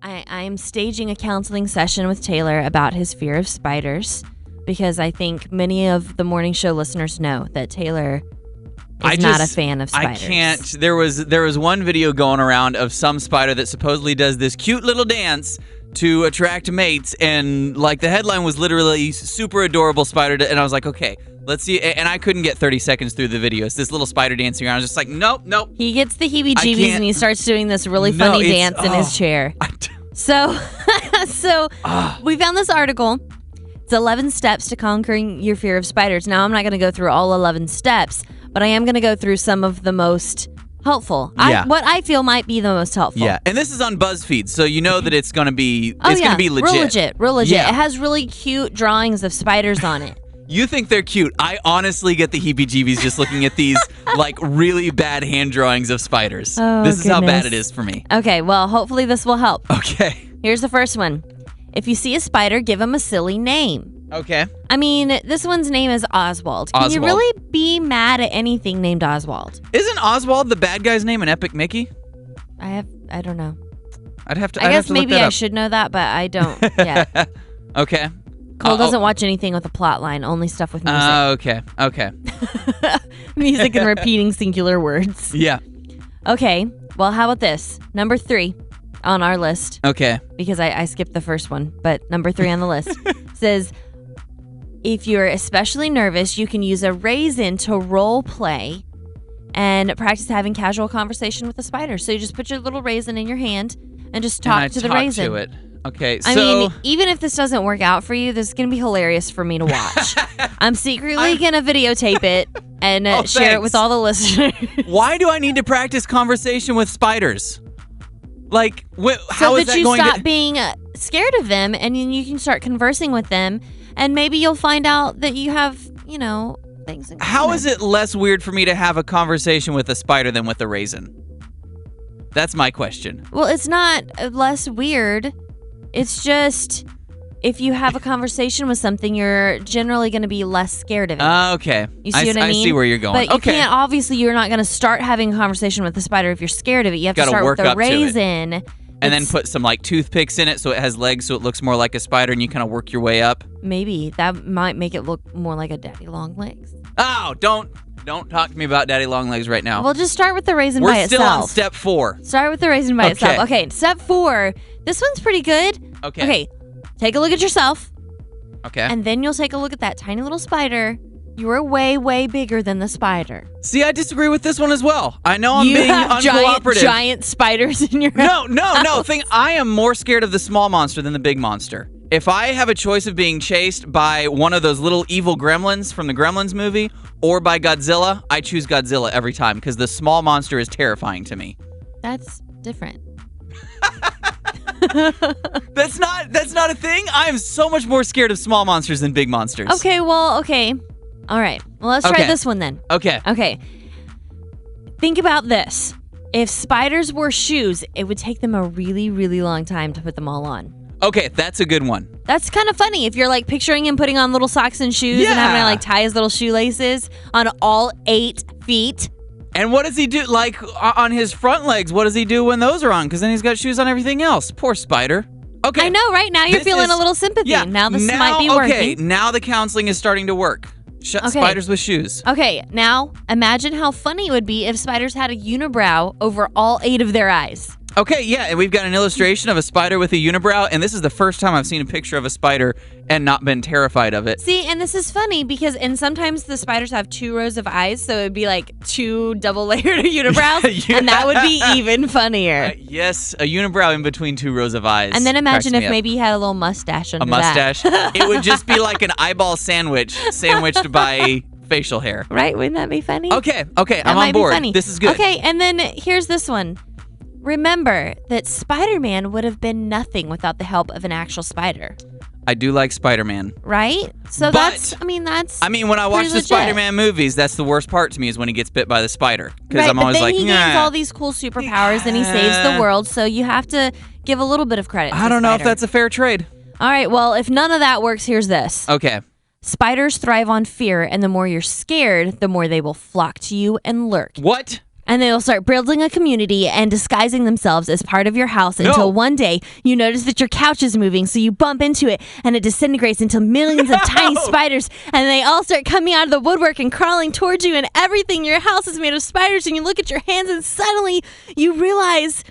I'm staging a counseling session with Taylor about his fear of spiders because I think many of the morning show listeners know that Taylor is not a fan of spiders. I can't. There was one video going around of some spider that supposedly does this cute little dance to attract mates, and like the headline was literally super adorable spider, and I was like, okay, let's see. And I couldn't get 30 seconds through the video. It's this little spider dancing around. I was just like, nope. He gets the heebie-jeebies and he starts doing this really funny dance in his chair. So we found this article. It's 11 steps to conquering your fear of spiders. Now, I'm not going to go through all 11 steps, but I am going to go through some of the most helpful. Yeah. What I feel might be the most helpful. Yeah, and this is on Buzzfeed, so you know that it's going to be going to be legit. Real legit. Yeah. It has really cute drawings of spiders on it. You think they're cute. I honestly get the heebie-jeebies just looking at these like really bad hand drawings of spiders. Oh, this is how bad it is for me. Okay, well, hopefully this will help. Okay. Here's the first one. If you see a spider, give him a silly name. Okay. I mean, this one's name is Oswald. Can you really be mad at anything named Oswald? Isn't Oswald the bad guy's name in Epic Mickey? I don't know. I guess maybe I should know that, but I don't. Yeah. Okay. Cole doesn't watch anything with a plot line, only stuff with music. Okay. Music and repeating singular words. Yeah. Okay. Well, how about this? Number 3 on our list. Okay. Because I skipped the first one, but number 3 on the list says, if you're especially nervous, you can use a raisin to role play and practice having casual conversation with a spider. So you just put your little raisin in your hand and just talk to the raisin. To it. Okay, so... I mean, even if this doesn't work out for you, this is going to be hilarious for me to watch. I'm secretly going to videotape it and share it with all the listeners. Why do I need to practice conversation with spiders? Like, how is that going to... So that you stop being scared of them, and then you can start conversing with them, and maybe you'll find out that you have, things in common. How is it less weird for me to have a conversation with a spider than with a raisin? That's my question. Well, it's not less weird. It's just, if you have a conversation with something, you're generally going to be less scared of it. Okay. You see what I mean? I see where you're going. But you can't, obviously, you're not going to start having a conversation with the spider if you're scared of it. You have to start with the raisin. And then put some like toothpicks in it so it has legs so it looks more like a spider and you kind of work your way up. Maybe. That might make it look more like a daddy long legs. Oh, don't talk to me about daddy long legs right now. Well, just start with the raisin by itself. We're still on step 4. Start with the raisin by itself. Okay, step 4. This one's pretty good. Okay, take a look at yourself. Okay. And then you'll take a look at that tiny little spider. You are way, way bigger than the spider. See, I disagree with this one as well. I know I'm being uncooperative. Giant spiders in your house. No. I am more scared of the small monster than the big monster. If I have a choice of being chased by one of those little evil gremlins from the Gremlins movie or by Godzilla, I choose Godzilla every time because the small monster is terrifying to me. That's different. That's not a thing. I am so much more scared of small monsters than big monsters. Okay. All right. Well, let's try this one then. Okay. Think about this. If spiders wore shoes, it would take them a really, really long time to put them all on. Okay, that's a good one. That's kind of funny if you're like picturing him putting on little socks and shoes and having to like tie his little shoelaces on all 8 feet. And what does he do? Like on his front legs, what does he do when those are on? Because then he's got shoes on everything else. Poor spider. Okay. I know, right? Now you're feeling a little sympathy. Yeah, now this might be working. Okay, now the counseling is starting to work. Spiders with shoes. Okay, now imagine how funny it would be if spiders had a unibrow over all 8 of their eyes. Okay, yeah, and we've got an illustration of a spider with a unibrow, and this is the first time I've seen a picture of a spider and not been terrified of it. See, and this is funny because, and sometimes the spiders have 2 rows of eyes, so it'd be like 2 double-layered unibrows, and that would be even funnier. Yes, a unibrow in between 2 rows of eyes. And then imagine if maybe he had a little mustache under that. A mustache? It would just be like an eyeball sandwich, sandwiched by facial hair. Right? Wouldn't that be funny? Okay, I'm on board. This is good. Okay, and then here's this one. Remember that Spider-Man would have been nothing without the help of an actual spider. I do like Spider-Man. Right? So that's when I watch the Spider-Man movies, that's the worst part to me is when he gets bit by the spider. Because I'm always like, he gains all these cool superpowers and he saves the world, so you have to give a little bit of credit to I don't know if that's a fair trade. All right, well, if none of that works, here's this. Okay. Spiders thrive on fear, and the more you're scared, the more they will flock to you and lurk. What? And they'll start building a community and disguising themselves as part of your house until one day you notice that your couch is moving, so you bump into it and it disintegrates into millions of tiny spiders, and they all start coming out of the woodwork and crawling towards you, and everything in your house is made of spiders, and you look at your hands and suddenly you realize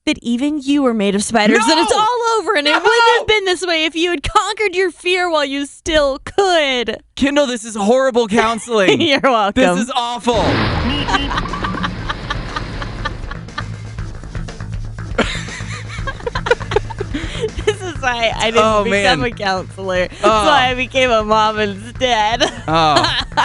that even you were made of spiders, that it's all over, and it wouldn't have been this way if you had conquered your fear while you still could. Kindle, this is horrible counseling. You're welcome. This is awful. This is why I didn't become a counselor. That's why I became a mom instead.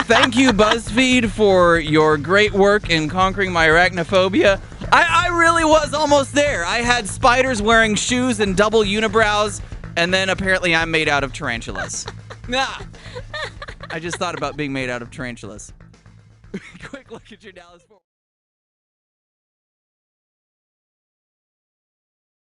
Thank you, Buzzfeed, for your great work in conquering my arachnophobia. I really was almost there. I had spiders wearing shoes and double unibrows, and then apparently I'm made out of tarantulas. I just thought about being made out of tarantulas. Quick look at your Dallas Fort